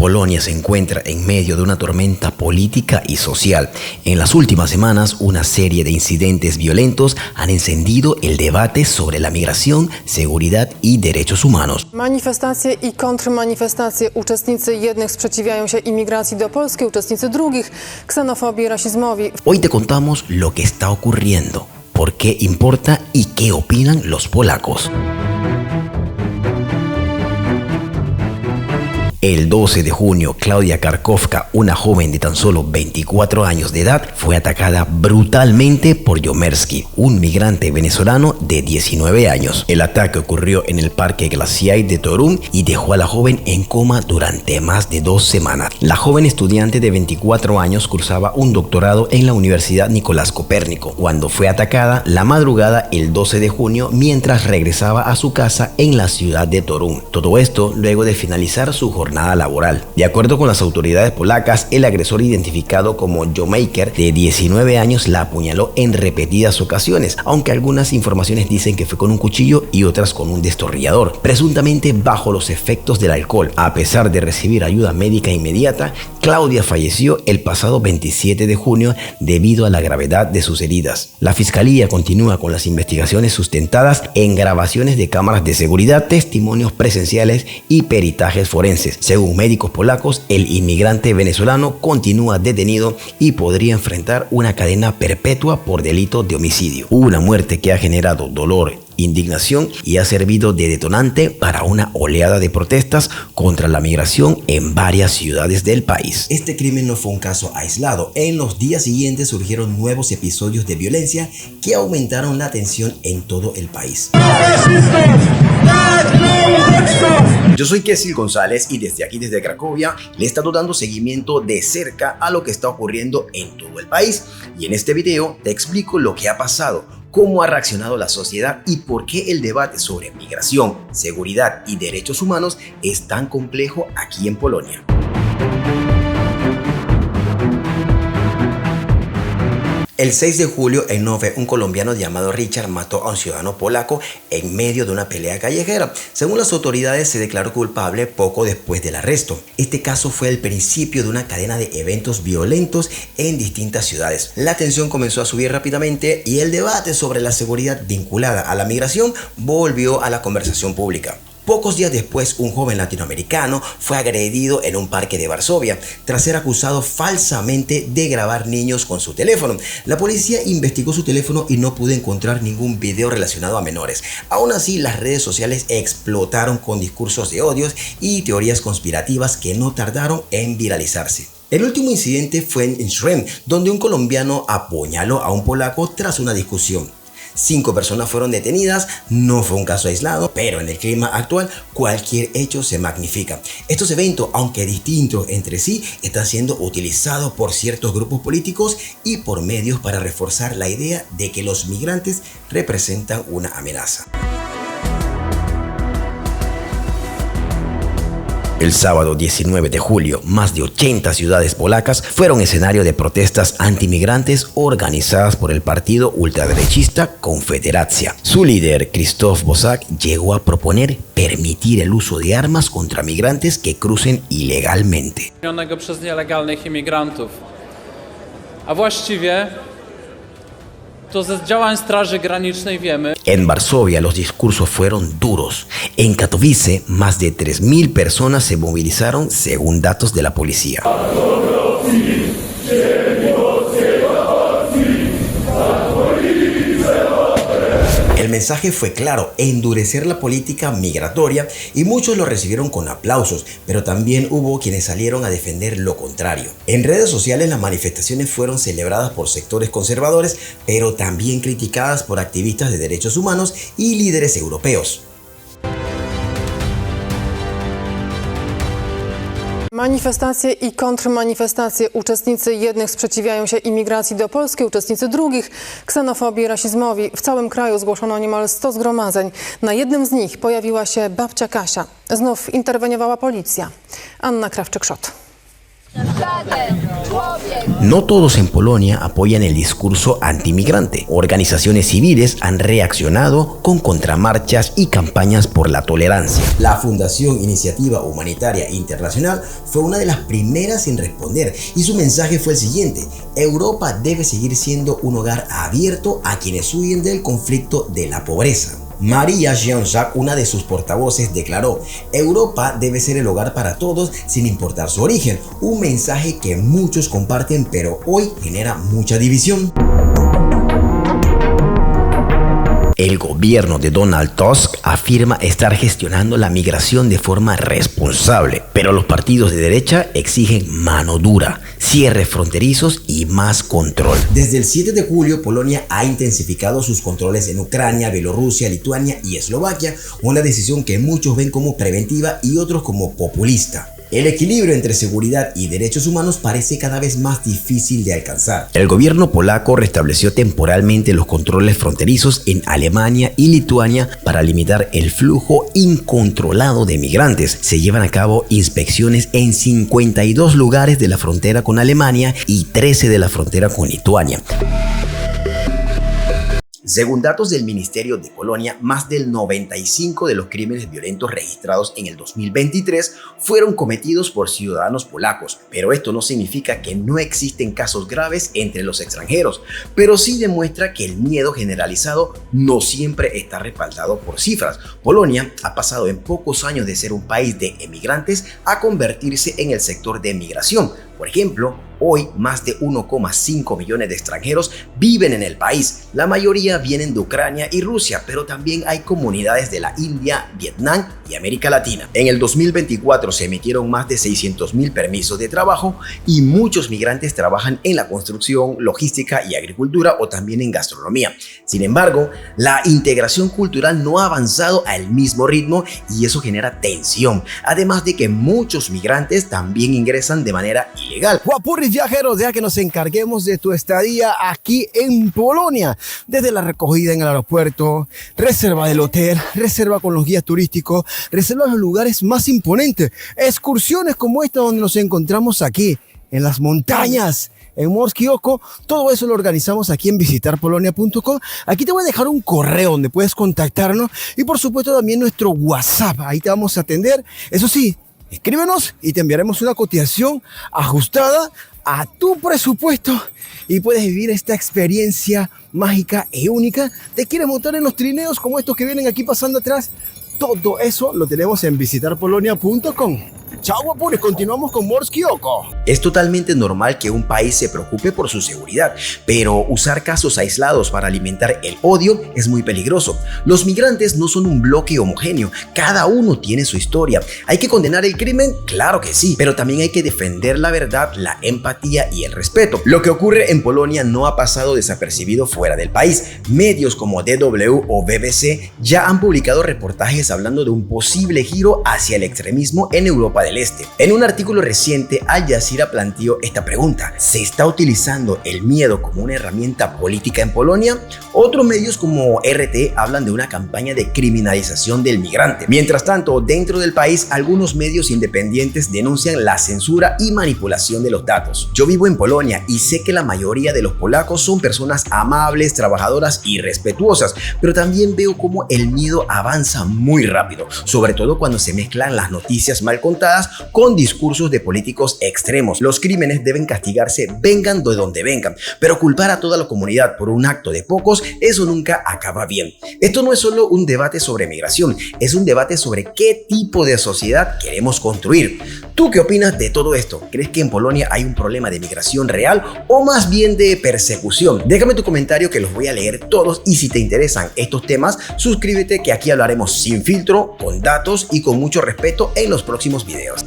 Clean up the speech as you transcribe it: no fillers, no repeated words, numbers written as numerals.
Polonia se encuentra en medio de una tormenta política y social. En las últimas semanas, una serie de incidentes violentos han encendido el debate sobre la migración, seguridad y derechos humanos. Manifestacje i kontrmanifestacje. Uczestnicy jednych sprzeciwiają się imigracji do Polski, uczestnicy drugich ksenofobii i rasizmowi. Hoy te contamos lo que está ocurriendo, por qué importa y qué opinan los polacos. El 12 de junio, Klaudia Karkowska, una joven de tan solo 24 años de edad, fue atacada brutalmente por Yomerski, un migrante venezolano de 19 años. El ataque ocurrió en el Parque Glaciai de Toruń y dejó a la joven en coma durante más de 2 semanas. La joven estudiante de 24 años cursaba un doctorado en la Universidad Nicolás Copérnico cuando fue atacada la madrugada el 12 de junio mientras regresaba a su casa en la ciudad de Toruń. Todo esto luego de finalizar su jornada laboral. De acuerdo con las autoridades polacas, el agresor identificado como Jomaker, de 19 años, la apuñaló en repetidas ocasiones, aunque algunas informaciones dicen que fue con un cuchillo y otras con un destornillador, presuntamente bajo los efectos del alcohol. A pesar de recibir ayuda médica inmediata, Klaudia falleció el pasado 27 de junio debido a la gravedad de sus heridas. La fiscalía continúa con las investigaciones sustentadas en grabaciones de cámaras de seguridad, testimonios presenciales y peritajes forenses. Según médicos polacos, el inmigrante venezolano continúa detenido y podría enfrentar una cadena perpetua por delito de homicidio. Una muerte que ha generado dolor, indignación y ha servido de detonante para una oleada de protestas contra la migración en varias ciudades del país. Este crimen no fue un caso aislado. En los días siguientes surgieron nuevos episodios de violencia que aumentaron la tensión en todo el país. Yo soy Kessil González y desde aquí, desde Cracovia, le he estado dando seguimiento de cerca a lo que está ocurriendo en todo el país. Y en este video te explico lo que ha pasado, cómo ha reaccionado la sociedad y por qué el debate sobre migración, seguridad y derechos humanos es tan complejo aquí en Polonia. El 6 de julio en Nowe, un colombiano llamado Richard mató a un ciudadano polaco en medio de una pelea callejera. Según las autoridades, se declaró culpable poco después del arresto. Este caso fue el principio de una cadena de eventos violentos en distintas ciudades. La tensión comenzó a subir rápidamente y el debate sobre la seguridad vinculada a la migración volvió a la conversación pública. Pocos días después, un joven latinoamericano fue agredido en un parque de Varsovia tras ser acusado falsamente de grabar niños con su teléfono. La policía investigó su teléfono y no pudo encontrar ningún video relacionado a menores. Aún así, las redes sociales explotaron con discursos de odios y teorías conspirativas que no tardaron en viralizarse. El último incidente fue en Schrems, donde un colombiano apuñaló a un polaco tras una discusión. 5 personas fueron detenidas. No fue un caso aislado, pero en el clima actual cualquier hecho se magnifica. Estos eventos, aunque distintos entre sí, están siendo utilizados por ciertos grupos políticos y por medios para reforzar la idea de que los migrantes representan una amenaza. El sábado 19 de julio, más de 80 ciudades polacas fueron escenario de protestas antimigrantes organizadas por el partido ultraderechista Konfederacja. Su líder, Krzysztof Bosak, llegó a proponer permitir el uso de armas contra migrantes que crucen ilegalmente. Przez nielegalnych imigrantów. A właściwie to ze działań Straży Granicznej wiemy. En Varsovia los discursos fueron duros. En Katowice, más de 3.000 personas se movilizaron según datos de la policía. El mensaje fue claro: endurecer la política migratoria, y muchos lo recibieron con aplausos, pero también hubo quienes salieron a defender lo contrario. En redes sociales las manifestaciones fueron celebradas por sectores conservadores, pero también criticadas por activistas de derechos humanos y líderes europeos. Manifestacje i kontrmanifestacje. Uczestnicy jednych sprzeciwiają się imigracji do Polski, uczestnicy drugich ksenofobii i rasizmowi. W całym kraju zgłoszono niemal 100 zgromadzeń. Na jednym z nich pojawiła się babcia Kasia. Znów interweniowała policja. Anna Krawczyk-Szot. No todos en Polonia apoyan el discurso antimigrante. Organizaciones civiles han reaccionado con contramarchas y campañas por la tolerancia. La Fundación Iniciativa Humanitaria Internacional fue una de las primeras en responder y su mensaje fue el siguiente: Europa debe seguir siendo un hogar abierto a quienes huyen del conflicto de la pobreza. María Jean-Jacques, una de sus portavoces, declaró: Europa debe ser el hogar para todos sin importar su origen, un mensaje que muchos comparten pero hoy genera mucha división. El gobierno de Donald Tusk afirma estar gestionando la migración de forma responsable, pero los partidos de derecha exigen mano dura, cierres fronterizos y más control. Desde el 7 de julio, Polonia ha intensificado sus controles en Ucrania, Bielorrusia, Lituania y Eslovaquia, una decisión que muchos ven como preventiva y otros como populista. El equilibrio entre seguridad y derechos humanos parece cada vez más difícil de alcanzar. El gobierno polaco restableció temporalmente los controles fronterizos en Alemania y Lituania para limitar el flujo incontrolado de migrantes. Se llevan a cabo inspecciones en 52 lugares de la frontera con Alemania y 13 de la frontera con Lituania. Según datos del Ministerio de Polonia, más del 95% de los crímenes violentos registrados en el 2023 fueron cometidos por ciudadanos polacos, pero esto no significa que no existen casos graves entre los extranjeros, pero sí demuestra que el miedo generalizado no siempre está respaldado por cifras. Polonia ha pasado en pocos años de ser un país de emigrantes a convertirse en el sector de migración. Por ejemplo, hoy más de 1,5 millones de extranjeros viven en el país. La mayoría vienen de Ucrania y Rusia, pero también hay comunidades de la India, Vietnam y América Latina. En el 2024 se emitieron más de 600,000 permisos de trabajo y muchos migrantes trabajan en la construcción, logística y agricultura o también en gastronomía. Sin embargo, la integración cultural no ha avanzado al mismo ritmo y eso genera tensión. Además de que muchos migrantes también ingresan de manera ilegal. Guapurris viajeros, deja que nos encarguemos de tu estadía aquí en Polonia. Desde la recogida en el aeropuerto, reserva del hotel, reserva con los guías turísticos, reserva los lugares más imponentes, excursiones como esta donde nos encontramos aquí, en las montañas, en Morskie Oko. Todo eso lo organizamos aquí en visitarpolonia.com. Aquí te voy a dejar un correo donde puedes contactarnos y por supuesto también nuestro WhatsApp. Ahí te vamos a atender. Eso sí, escríbenos y te enviaremos una cotización ajustada a tu presupuesto y puedes vivir esta experiencia mágica e única. ¿Te quieres montar en los trineos como estos que vienen aquí pasando atrás? Todo eso lo tenemos en visitarpolonia.com. Chao, guapures, continuamos con Morskie Oko. Es totalmente normal que un país se preocupe por su seguridad, pero usar casos aislados para alimentar el odio es muy peligroso. Los migrantes no son un bloque homogéneo, cada uno tiene su historia. ¿Hay que condenar el crimen? Claro que sí, pero también hay que defender la verdad, la empatía y el respeto. Lo que ocurre en Polonia no ha pasado desapercibido fuera del país. Medios como DW o BBC ya han publicado reportajes hablando de un posible giro hacia el extremismo en Europa del Este. En un artículo reciente, Al Jazeera planteó esta pregunta: ¿se está utilizando el miedo como una herramienta política en Polonia? Otros medios como RT hablan de una campaña de criminalización del migrante. Mientras tanto, dentro del país, algunos medios independientes denuncian la censura y manipulación de los datos. Yo vivo en Polonia y sé que la mayoría de los polacos son personas amables, trabajadoras y respetuosas, pero también veo cómo el miedo avanza muy rápido, sobre todo cuando se mezclan las noticias mal contadas con discursos de políticos extremos. Los crímenes deben castigarse vengan de donde vengan, pero culpar a toda la comunidad por un acto de pocos, eso nunca acaba bien. Esto no es solo un debate sobre migración, es un debate sobre qué tipo de sociedad queremos construir. ¿Tú qué opinas de todo esto? ¿Crees que en Polonia hay un problema de migración real o más bien de persecución? Déjame tu comentario que los voy a leer todos y si te interesan estos temas, suscríbete que aquí hablaremos sin filtro, con datos y con mucho respeto en los próximos videos.